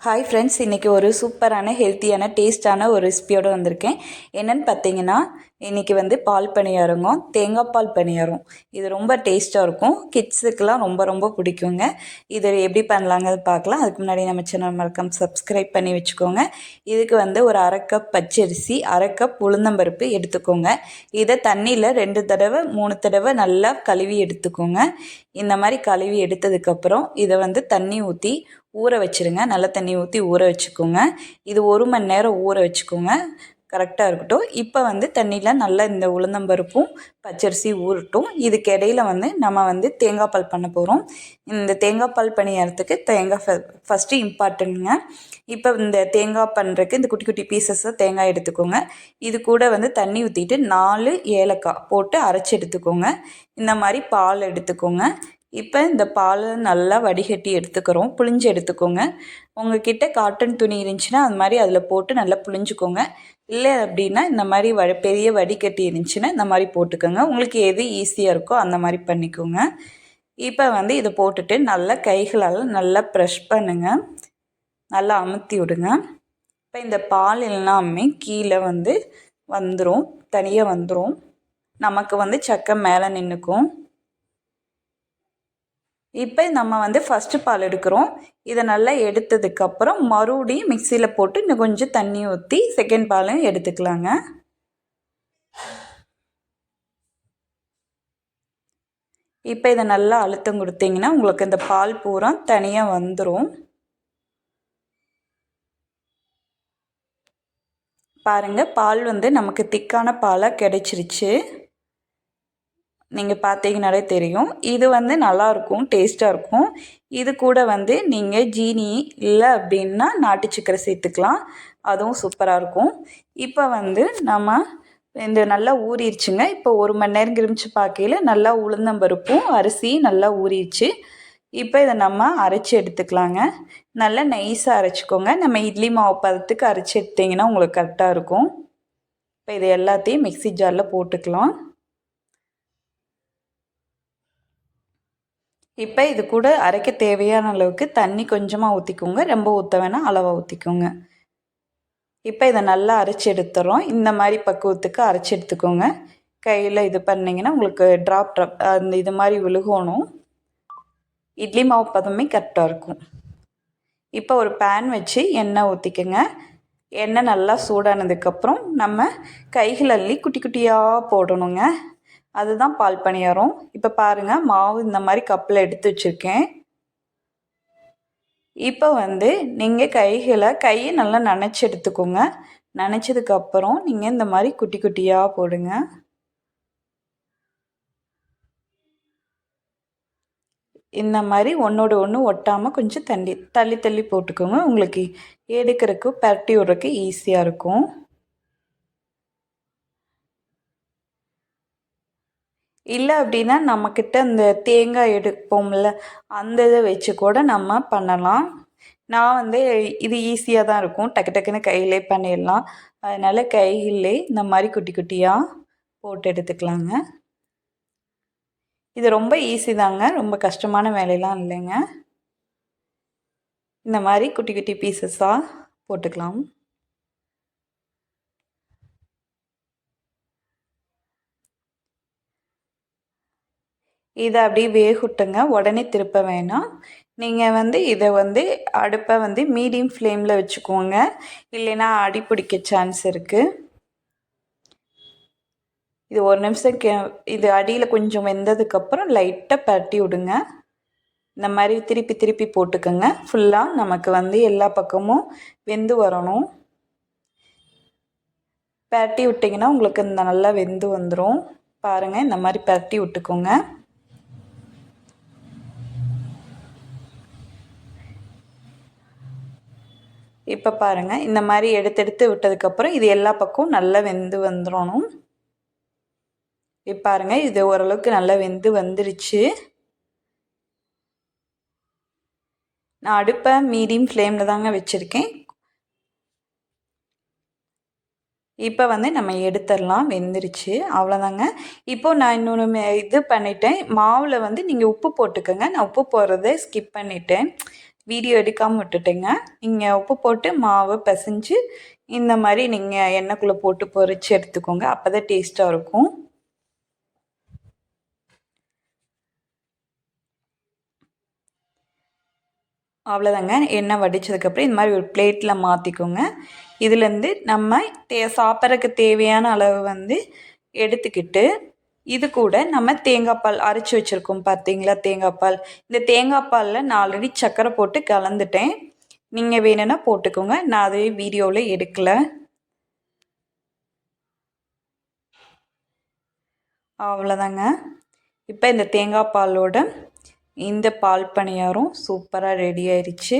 Hi friends, இன்றைக்கி ஒரு சூப்பரான ஹெல்த்தியான டேஸ்டான ஒரு ரெசிபியோடு வந்திருக்கேன். என்னென்னு பார்த்தீங்கன்னா, இன்றைக்கி பால் பணியாரங்க, தேங்காய் பால் பணியாரம். இது ரொம்ப டேஸ்ட்டாக இருக்கும். கிட்ஸுக்கெலாம் ரொம்ப ரொம்ப பிடிக்குங்க. இதை எப்படி பண்ணலாங்க பார்க்கலாம். அதுக்கு முன்னாடி நம்ம சேனல் மறக்காம சப்ஸ்கிரைப் பண்ணி வச்சுக்கோங்க. இதுக்கு ஒரு அரை கப் பச்சரிசி, அரை கப் உளுந்தம்பருப்பு எடுத்துக்கோங்க. இதை தண்ணியில் 2 தடவை 3 தடவை நல்லா கழுவி எடுத்துக்கோங்க. இந்த மாதிரி கழுவி எடுத்ததுக்கப்புறம் இதை தண்ணி ஊற்றி ஊற வச்சுருங்க. நல்ல தண்ணி ஊற்றி ஊற வச்சுக்கோங்க. இது 1 மணி நேரம் ஊற வச்சுக்கோங்க. கரெக்டாக இருக்கட்டும். இப்போ தண்ணியில் நல்லா இந்த உளுந்தம்பருப்பும் பச்சரிசி ஊறட்டும். இதுக்கு இடையில் நம்ம தேங்காய் பால் பண்ண போகிறோம். இந்த தேங்காய் பால் பணியாரத்துக்கு தேங்காய் ஃபஸ்ட்டு இம்பார்ட்டன்ட்டுங்க. இப்போ இந்த தேங்காய் பண்ணுறதுக்கு இந்த குட்டி குட்டி பீசஸாக தேங்காய் எடுத்துக்கோங்க. இது கூட தண்ணி ஊற்றிட்டு 4 ஏலக்காய் போட்டு அரைச்சி எடுத்துக்கோங்க. இந்த மாதிரி பால் எடுத்துக்கோங்க. இப்போ இந்த பால் நல்லா வடிகட்டி எடுத்துக்கிறோம். புழிஞ்சு எடுத்துக்கோங்க. உங்கள்கிட்ட காட்டன் துணி இருந்துச்சுன்னா அது மாதிரி அதில் போட்டு நல்லா புழிஞ்சுக்கோங்க. இல்லை அப்படின்னா இந்த மாதிரி பெரிய வடிகட்டி இருந்துச்சுன்னா இந்த மாதிரி போட்டுக்கோங்க. உங்களுக்கு எது ஈஸியாக இருக்கோ அந்த மாதிரி பண்ணிக்கோங்க. இப்போ இதை போட்டுட்டு நல்லா கைகளால் நல்லா ப்ரெஷ் பண்ணுங்கள். நல்லா அமுத்தி விடுங்க. இப்போ இந்த பால் எல்லாமே கீழே வந்துடும், தனியாக வந்துடும். நமக்கு சக்கை மேலே நின்றுக்கும். இப்போ நம்ம ஃபஸ்ட்டு பால் எடுக்கிறோம். இதை நல்லா எடுத்ததுக்கப்புறம் மறுபடியும் மிக்சியில் போட்டு இன்னும் கொஞ்சம் தண்ணி ஊற்றி செகண்ட் பாலையும் எடுத்துக்கலாங்க. இப்போ இதை நல்லா அழுத்தம் கொடுத்தீங்கன்னா உங்களுக்கு இந்த பால் பூரா தனியாக வந்துடும். பாருங்கள், பால் நமக்கு திக்கான பாலாக கிடைச்சிருச்சு. நீங்கள் பார்த்தீங்கனாலே தெரியும். இது நல்லாயிருக்கும், டேஸ்ட்டாக இருக்கும். இது கூட நீங்கள் ஜீனி இல்லை அப்படின்னா நாட்டு சக்கரை சேர்த்துக்கலாம். அதுவும் சூப்பராக இருக்கும். இப்போ நம்ம இந்த நல்லா ஊறிடுச்சுங்க. இப்போ 1 மணி நேரம் கிரிமிச்சு பார்க்கையில் நல்லா உளுந்தம்பருப்பும் அரிசியும் நல்லா ஊறிடுச்சு. இப்போ இதை நம்ம அரைச்சி எடுத்துக்கலாங்க. நல்லா நைஸாக அரைச்சிக்கோங்க. நம்ம இட்லி மாவு பதத்துக்கு அரைச்சி எடுத்திங்கன்னா உங்களுக்கு கரெக்டாக இருக்கும். இப்போ இது எல்லாத்தையும் மிக்ஸி ஜாரில் போட்டுக்கலாம். இப்போ இது கூட அரைக்க தேவையான அளவுக்கு தண்ணி கொஞ்சமாக ஊற்றிக்கோங்க. ரொம்ப ஊற்ற வேணாம், அளவாக ஊற்றிக்கோங்க. இப்போ இதை நல்லா அரைச்சி எடுத்துறோம். இந்த மாதிரி பக்குவத்துக்கு அரைச்சி எடுத்துக்கோங்க. கையில் இது பண்ணிங்கன்னா உங்களுக்கு ட்ராப் அந்த இது மாதிரி விழுகணும். இட்லி மாவு பதமே கரெக்டாக இருக்கும். இப்போ ஒரு பேன் வச்சு எண்ணெய் ஊற்றிக்கோங்க. எண்ணெய் நல்லா சூடானதுக்கப்புறம் நம்ம கைகள் அள்ளி குட்டி குட்டியாக போடணுங்க. அதுதான் பால் பணியாரம். இப்போ பாருங்கள், மாவு இந்த மாதிரி கப்பில் எடுத்து வச்சுருக்கேன். இப்போ நீங்கள் கையை நல்லா நனைச்சி எடுத்துக்கோங்க. நனைச்சதுக்கப்புறம் நீங்கள் இந்த மாதிரி குட்டி குட்டியாக போடுங்க. இந்த மாதிரி ஒன்றோடு ஒன்று ஒட்டாமல் கொஞ்சம் தள்ளி தள்ளி போட்டுக்கோங்க. உங்களுக்கு எடுக்கிறதுக்கு பரட்டி விட்றதுக்கு ஈஸியாக இருக்கும். இல்லை அப்படின்னா நம்மக்கிட்ட இந்த தேங்காய் எடுப்போம்ல, அந்த இதை வச்சு கூட நம்ம பண்ணலாம். நான் இது ஈஸியாக தான் இருக்கும். டக்கு டக்குன்னு கையிலே பண்ணிடலாம். அதனால் கையிலே இந்த மாதிரி குட்டி குட்டியாக போட்டு எடுத்துக்கலாங்க. இது ரொம்ப ஈஸி தாங்க, ரொம்ப கஷ்டமான வேலையெல்லாம் இல்லைங்க. இந்த மாதிரி குட்டி குட்டி பீசஸாக போட்டுக்கலாம். இதை அப்படியே வேகட்டுங்க. உடனே திருப்ப வேணாம். நீங்கள் இதை அடுப்பை மீடியம் ஃப்ளேமில் வச்சுக்கோங்க. இல்லைன்னா அடி பிடிக்க சான்ஸ் இருக்குது. இது 1 நிமிஷம் இது அடியில் கொஞ்சம் வெந்ததுக்கப்புறம் லைட்டாக பரட்டி விடுங்க. இந்த மாதிரி திருப்பி திருப்பி போட்டுக்கோங்க. ஃபுல்லாக நமக்கு எல்லா பக்கமும் வெந்து வரணும். பரட்டி விட்டிங்கன்னா உங்களுக்கு இந்த நல்லா வெந்து வந்துடும். பாருங்கள், இந்த மாதிரி பரட்டி விட்டுக்கோங்க. இப்போ பாருங்கள், இந்த மாதிரி எடுத்து விட்டதுக்கப்புறம் இது எல்லா பக்கமும் நல்லா வெந்து வந்துடணும். இப்போ பாருங்கள், இது ஓரளவுக்கு நல்லா வெந்து வந்துருச்சு. நான் அடுப்பை மீடியம் ஃப்ளேமில் தாங்க வச்சுருக்கேன். இப்போ நம்ம எடுத்துடலாம். வெந்துருச்சு, அவ்வளோதாங்க. இப்போது நான் இன்னொன்று இது பண்ணிட்டேன். மாவில் நீங்கள் உப்பு போட்டுக்கோங்க. நான் உப்பு போடுறதை ஸ்கிப் பண்ணிட்டேன். வீடியோ எடுக்காமல் விட்டுட்டேங்க. நீங்கள் உப்பு போட்டு மாவு பிசைஞ்சு இந்த மாதிரி நீங்கள் எண்ணெய்க்குள்ளே போட்டு பொரித்து எடுத்துக்கோங்க. அப்போ தான் டேஸ்ட்டாக இருக்கும். அவ்வளோதாங்க. எண்ணெய் வடித்ததுக்கப்புறம் இந்த மாதிரி ஒரு பிளேட்டில் மாற்றிக்கோங்க. இதுலேருந்து நம்ம சாப்பிட்றதுக்கு தேவையான அளவு வந்து எடுத்துக்கிட்டு, இது கூட நம்ம தேங்காய் பால் அரைச்சி வச்சுருக்கோம் பார்த்தீங்களா, தேங்காய் பால். இந்த தேங்காய் பாலில் நான் ஆல்ரெடி சர்க்கரை போட்டு கலந்துட்டேன். நீங்கள் வேணும்னா போட்டுக்கோங்க. நான் அதே வீடியோவில் எடுக்கலை. அவ்வளோதாங்க. இப்போ இந்த தேங்காய் பாலோட இந்த பால் பணியாரம் சூப்பராக ரெடி ஆயிடுச்சு.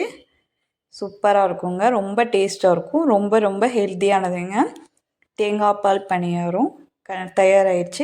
சூப்பராக இருக்குங்க. ரொம்ப டேஸ்ட்டாக இருக்கும். ரொம்ப ரொம்ப ஹெல்த்தியானதுங்க. தேங்காய் பால் பணியாரம் தயாராகிடுச்சு.